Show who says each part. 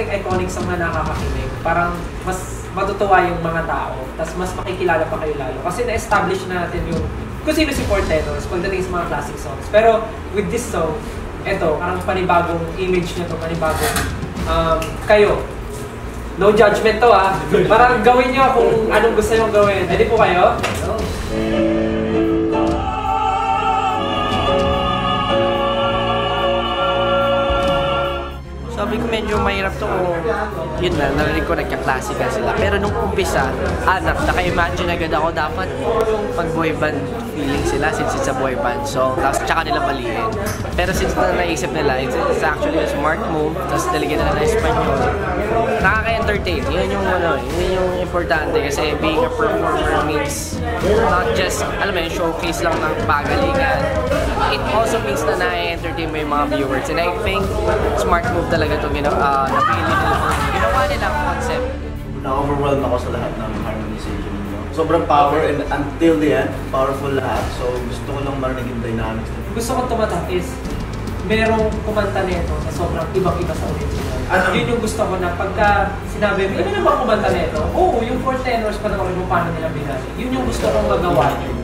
Speaker 1: something iconic sa mga nakakakinig. Parang mas matutuwa yung mga tao, tapos mas makikilala pa kayo lalo. Kasi na-establish na natin yung kung sino si Four Tenors pagdating sa mga classic songs. Pero with this song, eto, parang panibagong image nyo to, panibagong kayo. No judgment to Parang gawin nyo kung anong gusto nyo gawin. Ready po kayo? No.
Speaker 2: Sabi ko medyo mahirap to yun na, narinig ko nagka-classical sila. Pero nung umpisa, naka-imagine agad ako dapat pag boy band feeling sila since it's a boy band song. Tapos tsaka nila maliin. Pero since na naisip nila, it's actually a smart move. Tapos nilagyan nila na Espanyol. Nakaka-entertain. Yun yung yun yung importante kasi being a performer means not just, alam mo yun, showcase lang ng pagalingan. It also means na na-entertain mo yung mga viewers. And I think smart move talaga itong napili nila. Ginawa nilang concept.
Speaker 3: Na-overwhelmed ako sa lahat ng harmonization nyo. Sobrang power and until the end, powerful lahat. So gusto ko lang marinig yung dynamics.
Speaker 1: Gusto kong tumatak is merong kumanta nito na sobrang ibang-iba sa original. Yun yung gusto ko na pagka sinabi, ano naman kumanta nito? Oo, yung Four Tenors pa naman kung paano nila binali. Yun yung gusto kong magawa nyo.